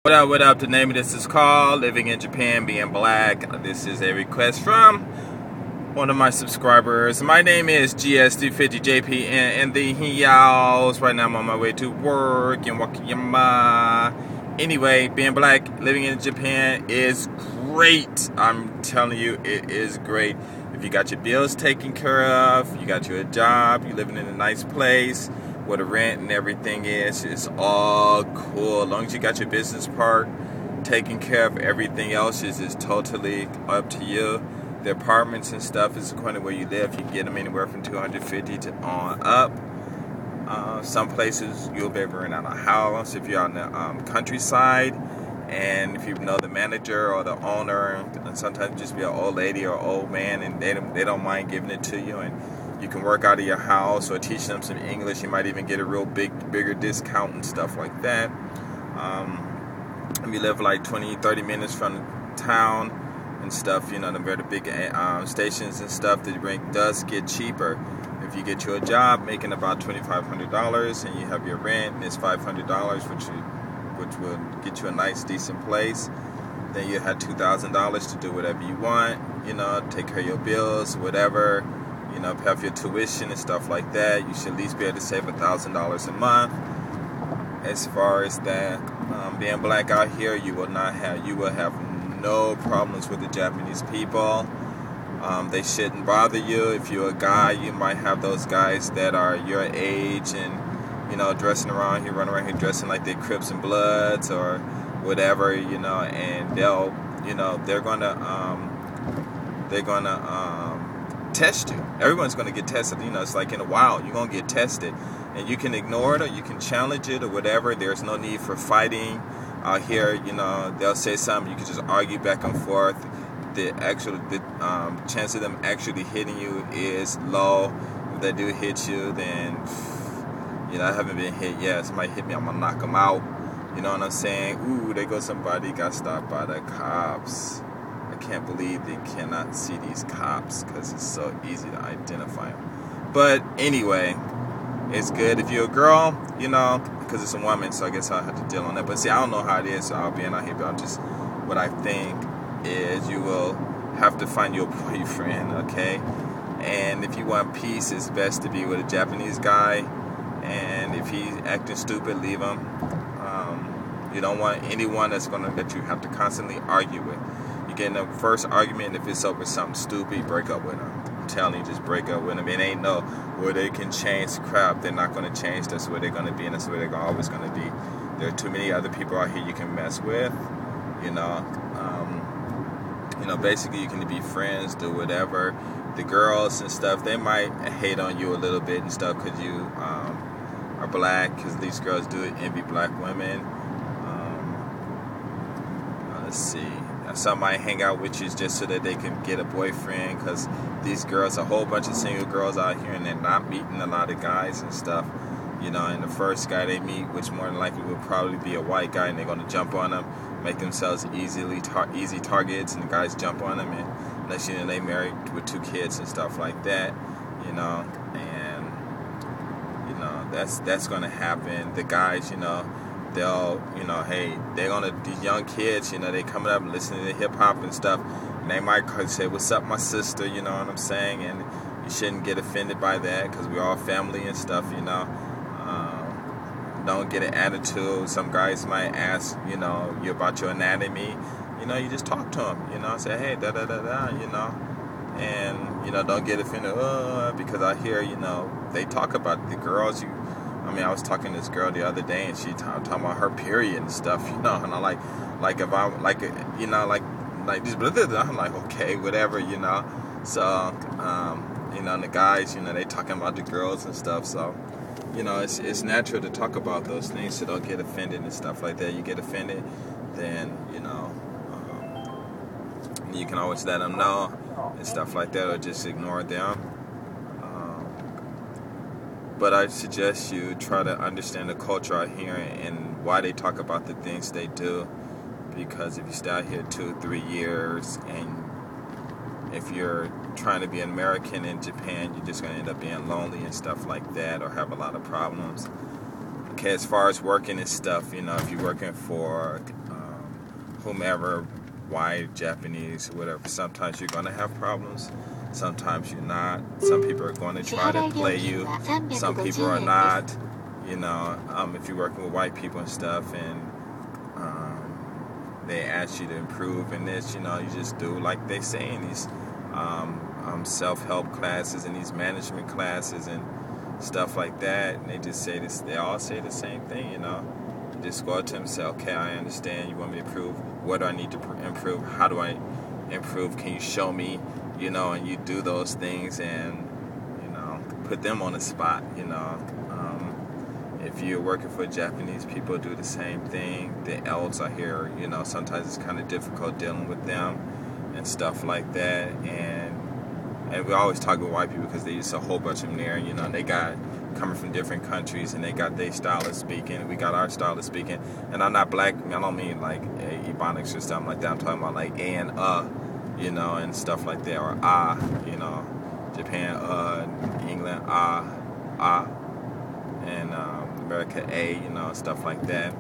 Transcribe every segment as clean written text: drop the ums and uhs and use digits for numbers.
What up? The name of this is called Living in Japan, Being Black. This is a request from one of my subscribers. My name is GS350JP and the house. Right now I'm on my way to work in Wakayama. Anyway, being black, living in Japan is great. I'm telling you, it is great. If you got your bills taken care of, you got you a job, you're living in a nice place, where the rent and everything is, it's all cool. As long as you got your business part taken care of, everything else is totally up to you. The apartments and stuff is according to where you live. You can get them anywhere from $250 to on up. Some places you'll be able to rent out a house if you're on the countryside, and if you know the manager or the owner, and sometimes just be an old lady or old man, and they don't mind giving it to you, and you can work out of your house or teach them some English. You might even get a real bigger discount and stuff like that. If you live like 20-30 minutes from the town and stuff, you know, the very big stations and stuff, the rent does get cheaper. If you get you a job making about $2,500 and you have your rent and it's $500, which will get you a nice decent place, then you have $2,000 to do whatever you want, you know, take care of your bills, whatever, you know, pay off your tuition and stuff like that. You should at least be able to save $1,000 a month. As far as that, being black out here, you will have no problems with the Japanese people. They shouldn't bother you. If you're a guy, you might have those guys that are your age and, you know, dressing around here, running around here dressing like they're Crips and Bloods or whatever, you know, and they're gonna test you. Everyone's gonna get tested. You know, it's like in a while, you're gonna get tested, and you can ignore it or you can challenge it or whatever. There's no need for fighting out here. You know, they'll say something, you can just argue back and forth. The chance of them actually hitting you is low. If they do hit you, then, you know, I haven't been hit yet. Somebody hit me, I'm gonna knock them out. You know what I'm saying? Ooh, there goes somebody got stopped by the cops. I can't believe they cannot see these cops because it's so easy to identify them. But anyway, it's good if you're a girl, you know, because it's a woman, so I guess I'll have to deal on that. But see, I don't know how it is, so I'll be out here, but what I think is you will have to find your boyfriend, okay? And if you want peace, it's best to be with a Japanese guy, and if he's acting stupid, leave him. You don't want anyone that you have to constantly argue with. You get in the first argument, if it's over something stupid, break up with him. I'm telling you, just break up with them. It ain't no where they can change. Crap, they're not going to change. That's where they're going to be, and that's where they're always going to be. There are too many other people out here you can mess with, you know. Basically you can be friends, do whatever. The girls and stuff, they might hate on you a little bit and stuff because you are black, because these girls do envy black women. Let's see. Some might hang out with you just so that they can get a boyfriend, because these girls, a whole bunch of single girls out here, and they're not meeting a lot of guys and stuff. You know, and the first guy they meet, which more than likely will probably be a white guy, and they're going to jump on them, make themselves easy targets, and the guys jump on them, and unless you know they married with 2 kids and stuff like that, you know, and you know that's going to happen. The guys, you know, they'll, you know, hey, these young kids, you know, they coming up and listening to hip hop and stuff, and they might say, "What's up, my sister?" You know what I'm saying? And you shouldn't get offended by that, because we're all family and stuff, you know. Don't get an attitude. Some guys might ask, you know, you about your anatomy. You know, you just talk to them, you know, say, hey, da-da-da-da, you know. And, you know, don't get offended, because I hear, you know, they talk about the girls. I was talking to this girl the other day, and she talking about her period and stuff, you know. And I'm like if I'm, like, you know, like this, I'm like, okay, whatever, you know. So, you know, and the guys, you know, they talking about the girls and stuff, so, you know, it's natural to talk about those things, so don't get offended and stuff like that. You get offended, then, you know, you can always let them know and stuff like that, or just ignore them. But I suggest you try to understand the culture out here and why they talk about the things they do, because if you stay out here 2-3 years, and if you're trying to be an American in Japan, you're just going to end up being lonely and stuff like that, or have a lot of problems. Okay, as far as working and stuff, you know, if you're working for whomever, white, Japanese, whatever. Sometimes you're going to have problems. Sometimes you're not. Some people are going to try to play you. Some people are not. You know, if you're working with white people and stuff, and they ask you to improve in this, you know, you just do like they say in these self-help classes and these management classes and stuff like that. And they just say this. They all say the same thing, you know. You just go up to them and say, okay, I understand. You want me to improve? What do I need to improve? How do I improve? Can you show me? You know, and you do those things and, you know, put them on the spot, you know. If you're working for Japanese people, do the same thing. The elves are here, you know, sometimes it's kind of difficult dealing with them and stuff like that. And we always talk with white people because they use a whole bunch of them there, you know. They got coming from different countries and they got their style of speaking. We got our style of speaking. And I'm not black, I don't mean like Ebonics or something like that. I'm talking about like A and you know, and stuff like that, or you know, Japan, England, and America, you know, stuff like that.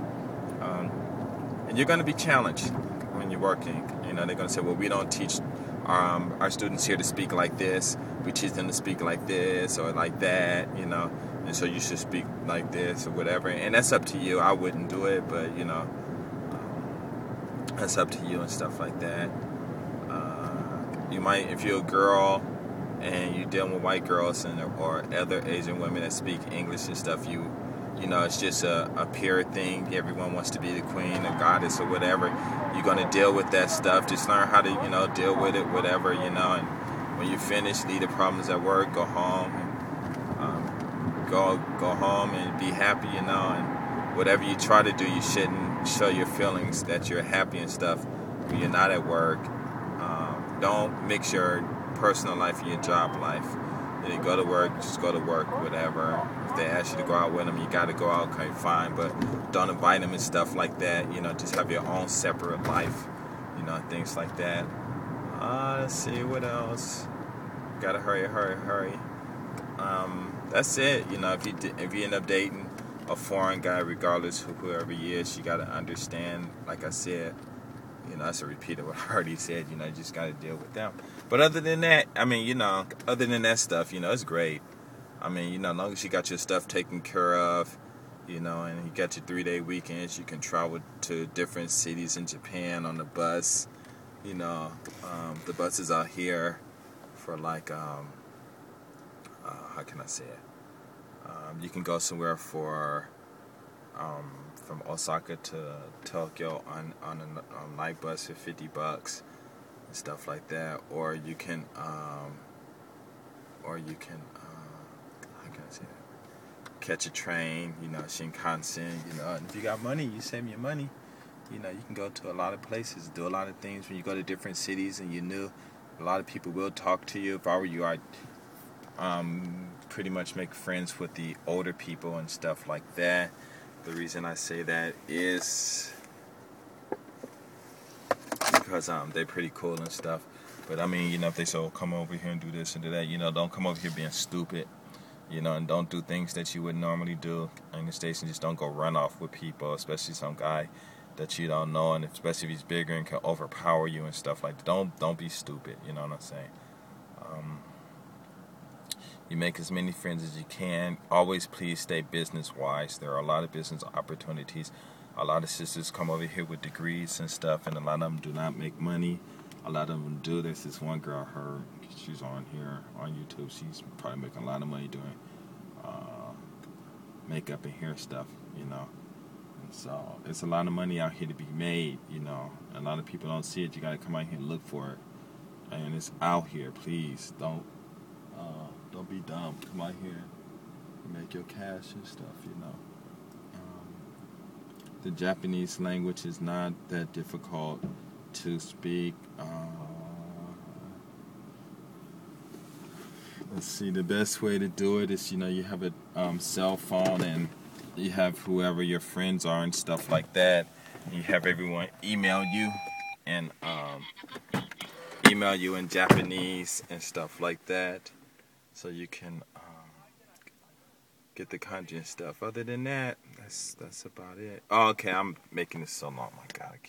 And you're going to be challenged when you're working. You know, they're going to say, well, we don't teach our students here to speak like this. We teach them to speak like this or like that, you know, and so you should speak like this or whatever. And that's up to you. I wouldn't do it, but, you know, that's up to you and stuff like that. You might, if you're a girl and you're dealing with white girls or other Asian women that speak English and stuff, you know, it's just a pure thing. Everyone wants to be the queen or goddess or whatever. You're going to deal with that stuff. Just learn how to, you know, deal with it, whatever, you know. And when you finish, leave the problems at work, go home, and go home and be happy, you know. And whatever you try to do, you shouldn't show your feelings that you're happy and stuff when you're not at work. Don't mix your personal life and your job life. You go to work, just go to work, whatever. If they ask you to go out with them, you got to go out, okay, fine. But don't invite them and stuff like that. You know, just have your own separate life, you know, things like that. Let's see, what else? Gotta hurry. That's it. You know, if you end up dating a foreign guy, regardless of whoever he is, you gotta understand, like I said, you know, that's a repeat of what I already said. You know, you just got to deal with them. But other than that, I mean, you know, other than that stuff, you know, it's great. I mean, you know, as long as you got your stuff taken care of, you know, and you got your 3-day weekends, you can travel to different cities in Japan on the bus. You know, the buses out here for like, how can I say it? You can go somewhere for... from Osaka to Tokyo on a night bus for $50 and stuff like that, or you can how can I say that? Catch a train, you know, Shinkansen, you know, and if you got money, you save your money, you know, you can go to a lot of places, do a lot of things when you go to different cities, and you knew a lot of people will talk to you. If I were you, I'd pretty much make friends with the older people and stuff like that. The reason I say that is because they're pretty cool and stuff. But I mean, you know, if they say, oh, come over here and do this and do that, you know, don't come over here being stupid, you know, and don't do things that you would normally do in the States, and just don't go run off with people, especially some guy that you don't know, and especially if he's bigger and can overpower you and stuff like that. Don't be stupid, you know what I'm saying? You make as many friends as you can. Always please stay business-wise. There are a lot of business opportunities. A lot of sisters come over here with degrees and stuff, and a lot of them do not make money. A lot of them do. There's this one girl, she's on here on YouTube. She's probably making a lot of money doing makeup and hair stuff, you know. And so it's a lot of money out here to be made, you know. A lot of people don't see it. You got to come out here and look for it. And it's out here. Please don't be dumb. Come out here and make your cash and stuff, you know. The Japanese language is not that difficult to speak. Let's see, the best way to do it is, you know, you have a cell phone and you have whoever your friends are and stuff like that. You have everyone email you and email you in Japanese and stuff like that, so you can get the kanji and stuff. Other than that, that's about it. Oh, okay, I'm making this so long. My God, I can't.